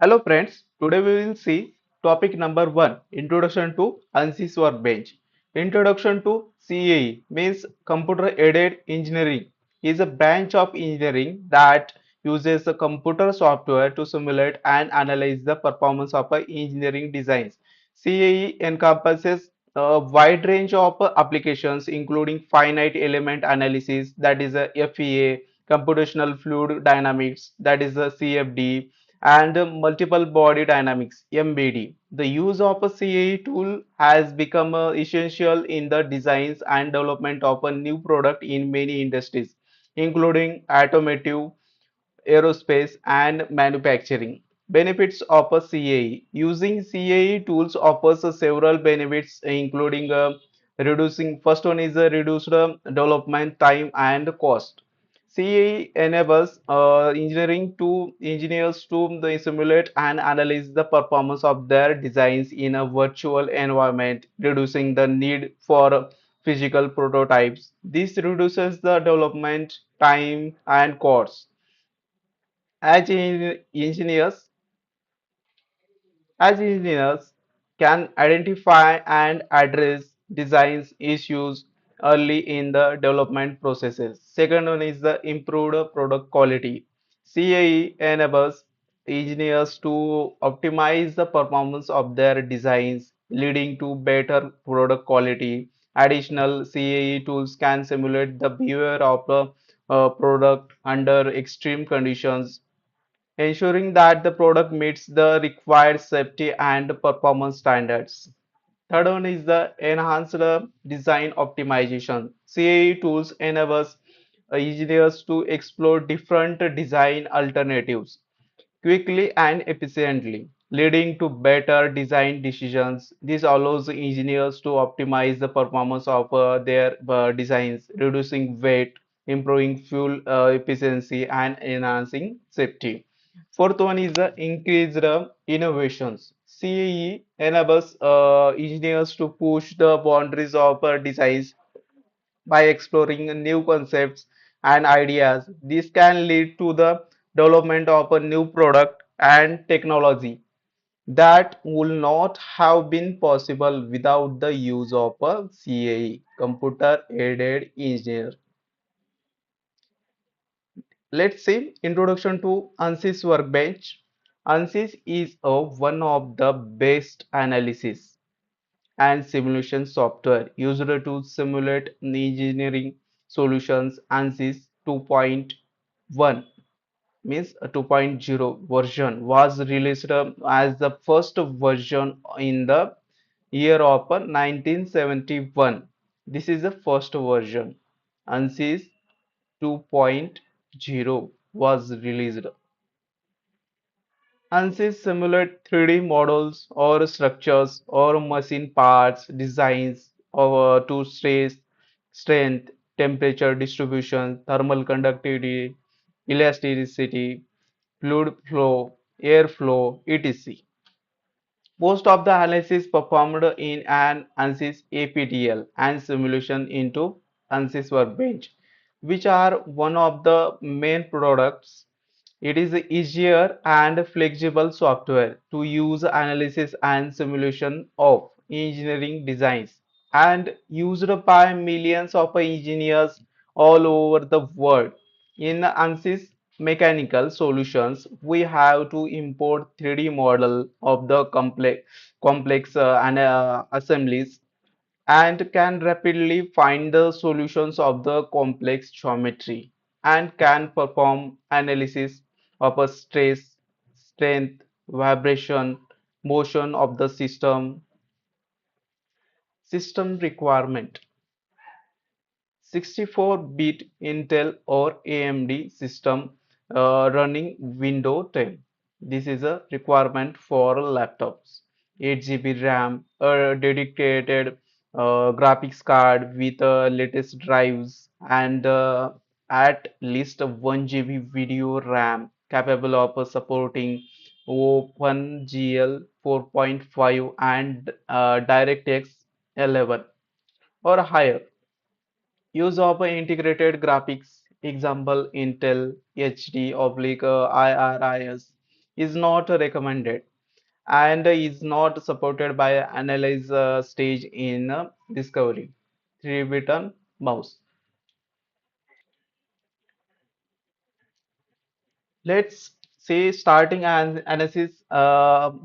Hello friends, today we will see topic number 1, Introduction to ANSYS Workbench. Introduction to CAE means Computer Aided Engineering is a branch of engineering that uses the computer software to simulate and analyze the performance of engineering designs. CAE encompasses a wide range of applications including finite element analysis, that is a FEA, computational fluid dynamics, that is a CFD, and multiple body dynamics MBD. The use of a CAE tool has become essential in the designs and development of a new product in many industries, including automotive, aerospace, and manufacturing. Benefits of a CAE. Using CAE tools offers several benefits, including reducing. First one is reduced development time and cost. CAE enables engineering to engineers to simulate and analyze the performance of their designs in a virtual environment, reducing the need for physical prototypes. This reduces the development time and cost. As engineers can identify and address design issues early in the development processes. Second one is the improved product quality. CAE enables engineers to optimize the performance of their designs, leading to better product quality. Additional CAE tools can simulate the behavior of a product under extreme conditions, ensuring that the product meets the required safety and performance standards. Third one is the enhanced design optimization. CAE tools enables engineers to explore different design alternatives quickly and efficiently, leading to better design decisions. This allows engineers to optimize the performance of their designs, reducing weight, improving fuel efficiency, and enhancing safety. Fourth one is the increased innovations. CAE enables engineers to push the boundaries of designs by exploring new concepts and ideas. This can lead to the development of a new product and technology that would not have been possible without the use of a CAE, computer aided engineer. Let's see introduction to ANSYS Workbench. ANSYS is one of the best analysis and simulation software used to simulate engineering solutions. ANSYS 2.1 means a 2.0 version was released as the first version in the year of 1971. This is the first version. ANSYS 2.0 was released. ANSYS simulate 3D models or structures or machine parts designs to stress, strength, temperature distribution, thermal conductivity, elasticity, fluid flow, air flow, etc. Most of the analysis performed in an ANSYS APTL and simulation into ANSYS Workbench, which are one of the main products. It is easier and flexible software to use analysis and simulation of engineering designs and used by millions of engineers all over the world. In ANSYS mechanical solutions, we have to import 3D model of the complex assemblies and can rapidly find the solutions of the complex geometry and can perform analysis of a stress, strength, vibration, motion of the system requirement. 64-bit Intel or AMD system running Windows 10. This is a requirement for laptops. 8 GB RAM, a dedicated graphics card with latest drives, and at least a 1 GB video RAM capable of supporting OpenGL 4.5 and DirectX 11 or higher. Use of integrated graphics, example Intel HD oblique IRIS is not recommended and is not supported by analyze stage in discovery. 3 button mouse. Let's say starting an ANSYS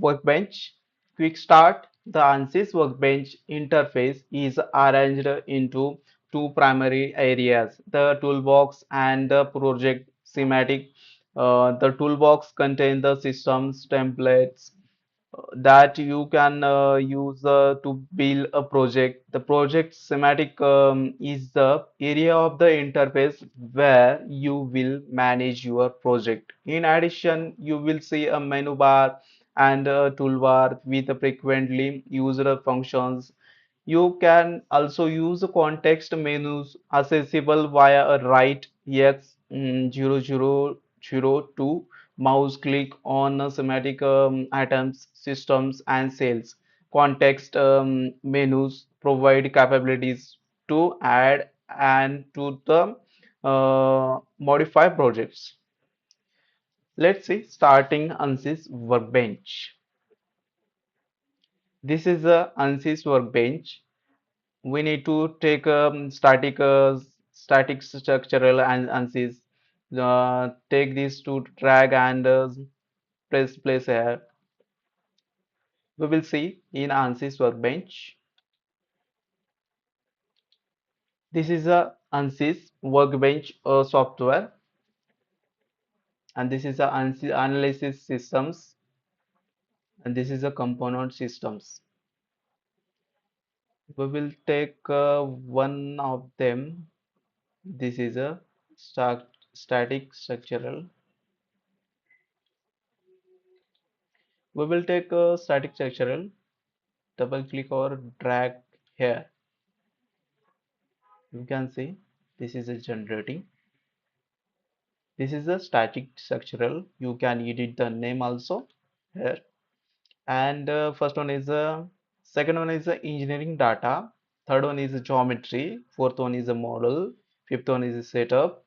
workbench. Quick start. The ANSYS workbench interface is arranged into two primary areas, the toolbox and the project schematic. The toolbox contains the systems templates that you can use to build a project. The project schematic is the area of the interface where you will manage your project. In addition, you will see a menu bar and a toolbar with frequently used functions. You can also use context menus accessible via a right X 0002 mouse click on schematic items, systems, and cells. Context menus provide capabilities to add and to the modify projects. Let's see, starting ANSYS Workbench. This is a ANSYS Workbench. We need to take static structural and ANSYS. Take this to drag and place here. We will see in ANSYS Workbench. This is a ANSYS Workbench software, and this is a ANSYS analysis systems, and this is a component systems. We will take one of them. This is a static structural. We will take a static structural. Double click or drag here. You can see this is a generating. This is a static structural. You can edit the name also here. And first one is second one is engineering data. Third one is geometry. Fourth one is a model. Fifth one is a setup.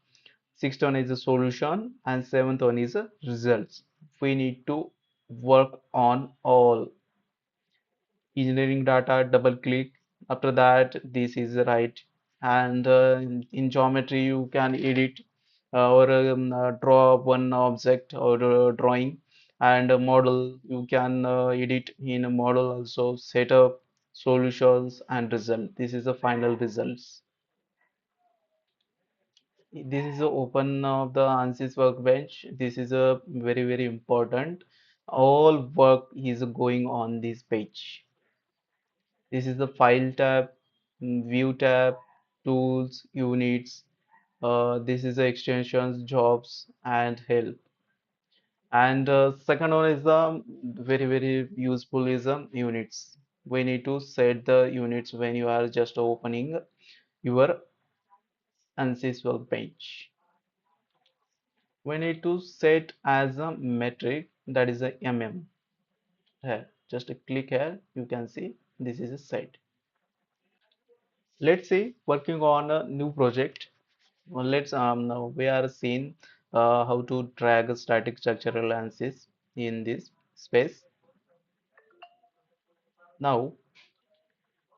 Sixth one is a solution. And seventh one is a results. We need to work on all engineering data, double click. After that, this is right. And in geometry, you can edit or draw one object or drawing. And a model, you can edit in a model also, setup, solutions, and result. This is the final results. This is the open of the ANSYS workbench. This is a very important. All work is going on this page. This is the file tab, view tab, tools, units. This is the extensions, jobs, and help. And second one is the very useful is units. We need to set the units when you are just opening your ANSYS workbench. We need to set as a metric that is a mm. Here, just click here. You can see this is a set. Let's say working on a new project. Well, let's now we are seeing how to drag a static structural analysis in this space. Now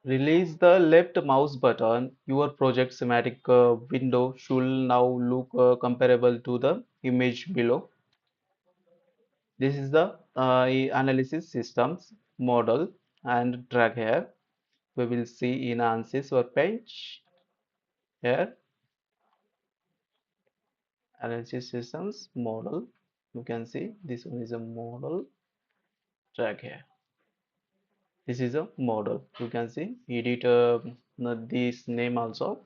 release the left mouse button. Your project schematic window should now look comparable to the image below. This is the analysis systems model and drag here. We will see in ANSYS workbench here. Analysis systems model. You can see this one is a model. Drag here. This is a model. You can see edit this name also.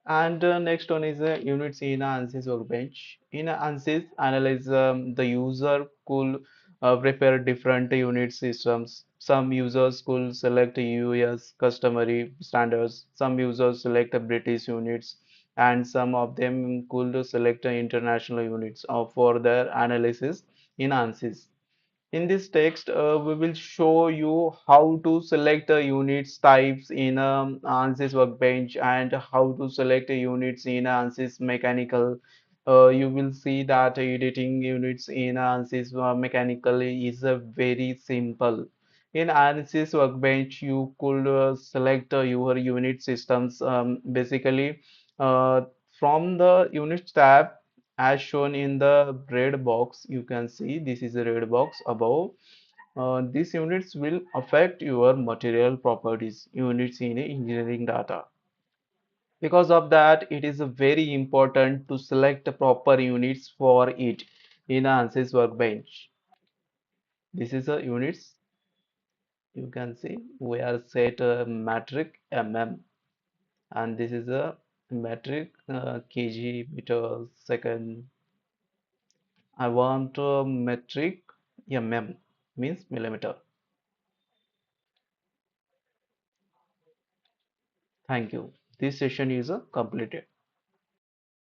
And next one is units in ANSYS workbench. In ANSYS, analyze the user could prepare different unit systems. Some users could select US customary standards. Some users select British units, and some of them could select international units for their analysis in ANSYS. In this text, we will show you how to select units types in ANSYS Workbench and how to select units in ANSYS Mechanical. You will see that editing units in ANSYS mechanically is very simple. In ANSYS Workbench, you could select your unit systems basically uh, from the Units tab as shown in the red box. You can see this is a red box above. These units will affect your material properties units in engineering data. Because of that, it is very important to select the proper units for it in ANSYS Workbench. This is a units. You can see we are set a metric mm, and this is a metric kg meter second. I want a metric mm means millimeter. Thank you. This session is completed.